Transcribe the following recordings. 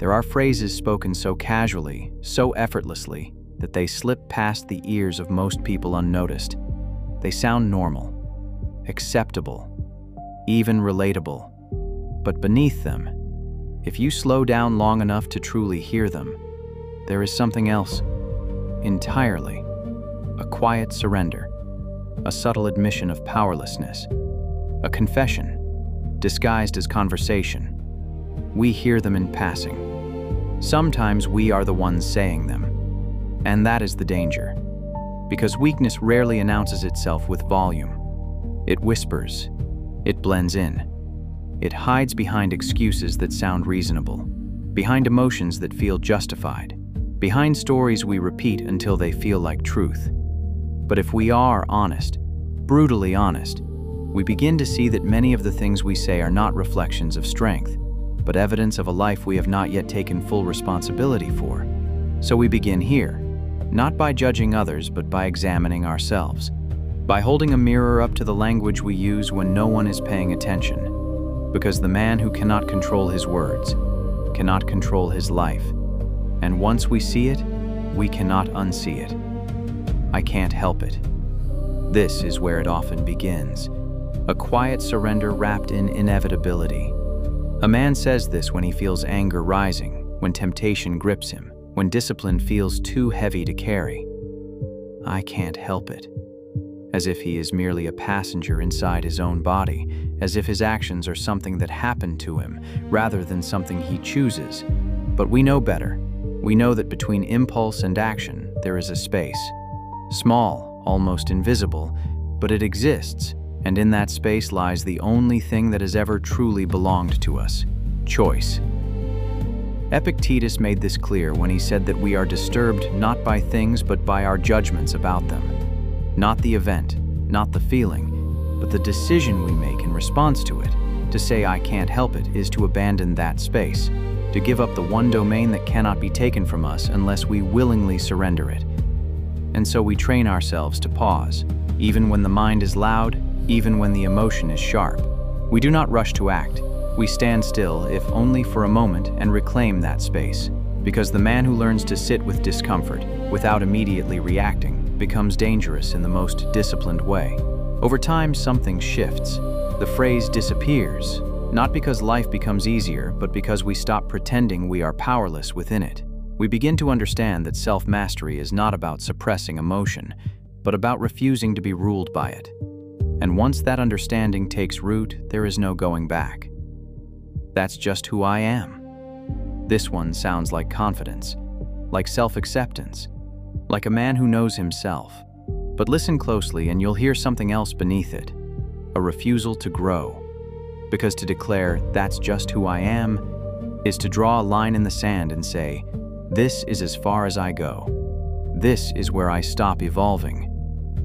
There are phrases spoken so casually, so effortlessly, that they slip past the ears of most people unnoticed. They sound normal, acceptable, even relatable. But beneath them, if you slow down long enough to truly hear them, there is something else entirely. A quiet surrender, a subtle admission of powerlessness, a confession disguised as conversation. We hear them in passing. Sometimes we are the ones saying them. And that is the danger, because weakness rarely announces itself with volume. It whispers, it blends in, it hides behind excuses that sound reasonable, behind emotions that feel justified, behind stories we repeat until they feel like truth. But if we are honest, brutally honest, we begin to see that many of the things we say are not reflections of strength, but evidence of a life we have not yet taken full responsibility for. So we begin here, not by judging others, but by examining ourselves, by holding a mirror up to the language we use when no one is paying attention. Because the man who cannot control his words cannot control his life. And once we see it, we cannot unsee it. I can't help it. This is where it often begins. A quiet surrender wrapped in inevitability. A man says this when he feels anger rising, when temptation grips him, when discipline feels too heavy to carry. I can't help it. As if he is merely a passenger inside his own body, as if his actions are something that happened to him, rather than something he chooses. But we know better. We know that between impulse and action, there is a space. Small, almost invisible, but it exists, and in that space lies the only thing that has ever truly belonged to us: choice. Epictetus made this clear when he said that we are disturbed not by things but by our judgments about them. Not the event, not the feeling, but the decision we make in response to it. To say I can't help it is to abandon that space, to give up the one domain that cannot be taken from us unless we willingly surrender it. And so we train ourselves to pause, even when the mind is loud, even when the emotion is sharp. We do not rush to act. We stand still, if only for a moment, and reclaim that space. Because the man who learns to sit with discomfort, without immediately reacting, becomes dangerous in the most disciplined way. Over time, something shifts. The phrase disappears, not because life becomes easier, but because we stop pretending we are powerless within it. We begin to understand that self-mastery is not about suppressing emotion, but about refusing to be ruled by it. And once that understanding takes root, there is no going back. That's just who I am. This one sounds like confidence, like self-acceptance, like a man who knows himself. But listen closely and you'll hear something else beneath it, a refusal to grow. Because to declare, that's just who I am, is to draw a line in the sand and say, this is as far as I go. This is where I stop evolving.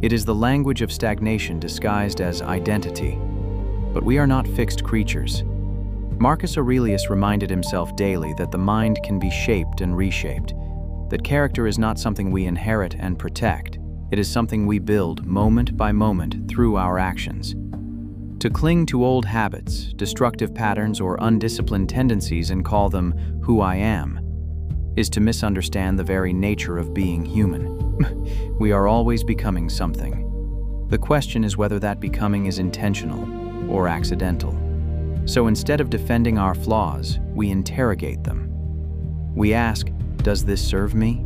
It is the language of stagnation disguised as identity. But we are not fixed creatures. Marcus Aurelius reminded himself daily that the mind can be shaped and reshaped, that character is not something we inherit and protect. It is something we build moment by moment through our actions. To cling to old habits, destructive patterns, or undisciplined tendencies and call them who I am is to misunderstand the very nature of being human. We are always becoming something. The question is whether that becoming is intentional or accidental. So instead of defending our flaws, we interrogate them. We ask, does this serve me?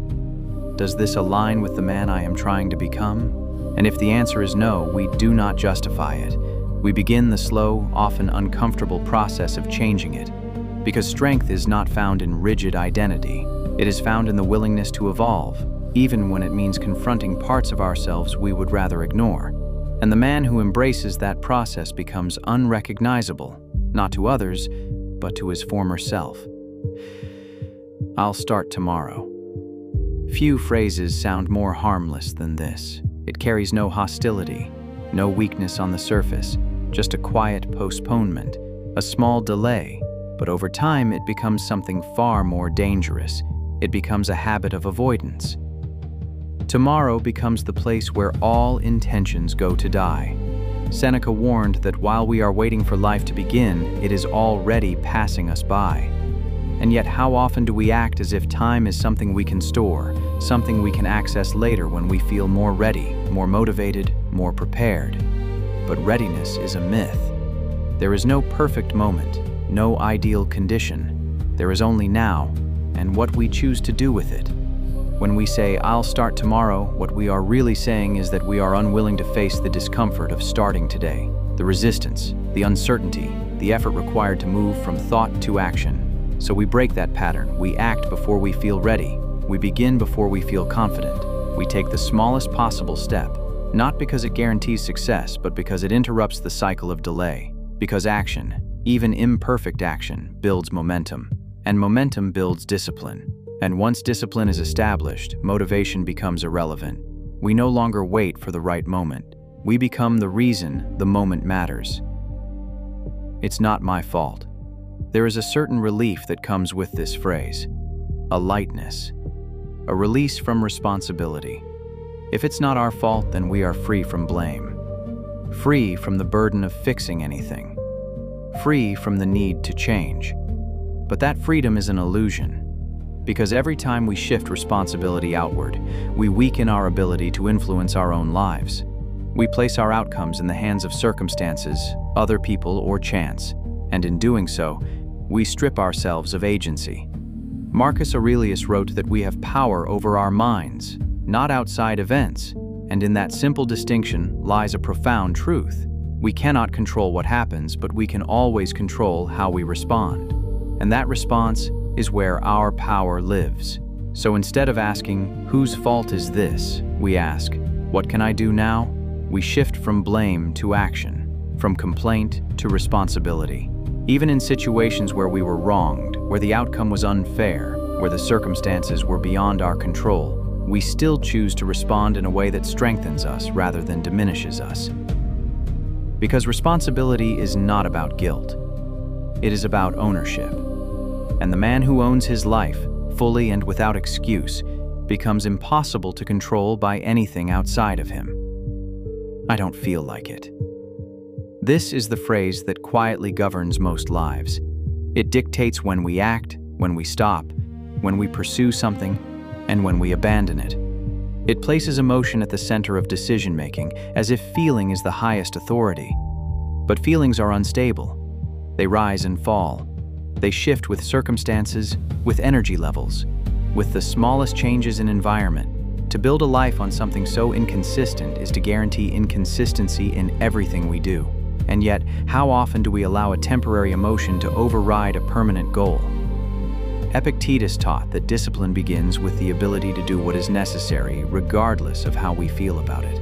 Does this align with the man I am trying to become? And if the answer is no, we do not justify it. We begin the slow, often uncomfortable process of changing it. Because strength is not found in rigid identity. It is found in the willingness to evolve, even when it means confronting parts of ourselves we would rather ignore. And the man who embraces that process becomes unrecognizable, not to others, but to his former self. I'll start tomorrow. Few phrases sound more harmless than this. It carries no hostility, no weakness on the surface, just a quiet postponement, a small delay, but over time it becomes something far more dangerous. It becomes a habit of avoidance. Tomorrow becomes the place where all intentions go to die. Seneca warned that while we are waiting for life to begin, it is already passing us by. And yet, how often do we act as if time is something we can store, something we can access later when we feel more ready, more motivated, more prepared? But readiness is a myth. There is no perfect moment, no ideal condition. There is only now, and what we choose to do with it. When we say, "I'll start tomorrow," what we are really saying is that we are unwilling to face the discomfort of starting today, the resistance, the uncertainty, the effort required to move from thought to action. So we break that pattern. We act before we feel ready. We begin before we feel confident. We take the smallest possible step, not because it guarantees success, but because it interrupts the cycle of delay. Because action, even imperfect action, builds momentum, and momentum builds discipline. And once discipline is established, motivation becomes irrelevant. We no longer wait for the right moment. We become the reason the moment matters. It's not my fault. There is a certain relief that comes with this phrase, a lightness, a release from responsibility. If it's not our fault, then we are free from blame, free from the burden of fixing anything, free from the need to change. But that freedom is an illusion, because every time we shift responsibility outward, we weaken our ability to influence our own lives. We place our outcomes in the hands of circumstances, other people, or chance, and in doing so, we strip ourselves of agency. Marcus Aurelius wrote that we have power over our minds, not outside events, and in that simple distinction lies a profound truth. We cannot control what happens, but we can always control how we respond. And that response is where our power lives. So instead of asking, "Whose fault is this?" we ask, "What can I do now?" We shift from blame to action, from complaint to responsibility. Even in situations where we were wronged, where the outcome was unfair, where the circumstances were beyond our control, we still choose to respond in a way that strengthens us rather than diminishes us. Because responsibility is not about guilt. It is about ownership. And the man who owns his life, fully and without excuse, becomes impossible to control by anything outside of him. I don't feel like it. This is the phrase that quietly governs most lives. It dictates when we act, when we stop, when we pursue something, and when we abandon it. It places emotion at the center of decision-making, as if feeling is the highest authority. But feelings are unstable. They rise and fall. They shift with circumstances, with energy levels, with the smallest changes in environment. To build a life on something so inconsistent is to guarantee inconsistency in everything we do. And yet, how often do we allow a temporary emotion to override a permanent goal? Epictetus taught that discipline begins with the ability to do what is necessary, regardless of how we feel about it.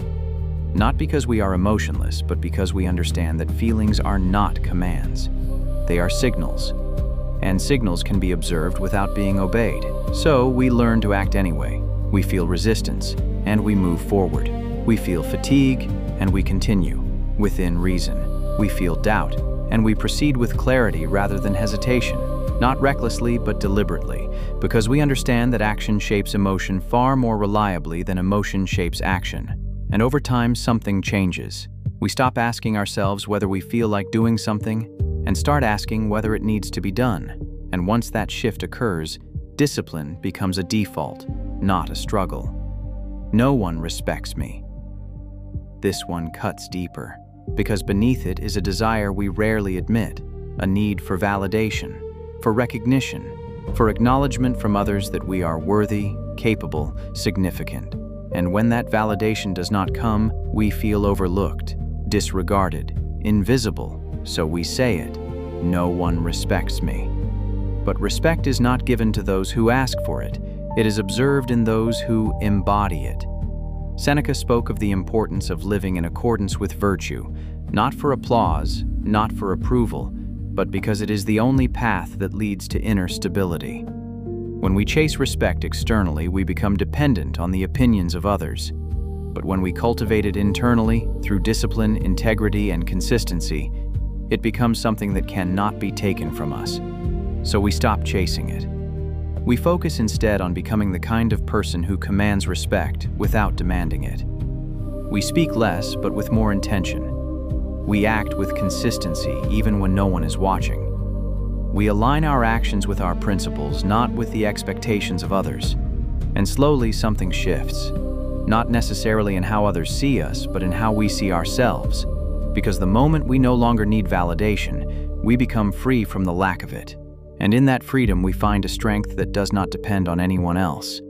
Not because we are emotionless, but because we understand that feelings are not commands. They are signals. And signals can be observed without being obeyed. So we learn to act anyway. We feel resistance, and we move forward. We feel fatigue, and we continue, within reason. We feel doubt, and we proceed with clarity rather than hesitation. Not recklessly, but deliberately, because we understand that action shapes emotion far more reliably than emotion shapes action. And over time, something changes. We stop asking ourselves whether we feel like doing something, and start asking whether it needs to be done. And once that shift occurs, discipline becomes a default, not a struggle. No one respects me. This one cuts deeper, because beneath it is a desire we rarely admit, a need for validation, for recognition, for acknowledgement from others that we are worthy, capable, significant. And when that validation does not come, we feel overlooked, disregarded, invisible. So we say it, "No one respects me." But respect is not given to those who ask for it. It is observed in those who embody it. Seneca spoke of the importance of living in accordance with virtue, not for applause, not for approval, but because it is the only path that leads to inner stability. When we chase respect externally, we become dependent on the opinions of others. But when we cultivate it internally, through discipline, integrity, and consistency, it becomes something that cannot be taken from us. So we stop chasing it. We focus instead on becoming the kind of person who commands respect without demanding it. We speak less, but with more intention. We act with consistency even when no one is watching. We align our actions with our principles, not with the expectations of others. And slowly something shifts, not necessarily in how others see us, but in how we see ourselves. Because the moment we no longer need validation, we become free from the lack of it. And in that freedom, we find a strength that does not depend on anyone else.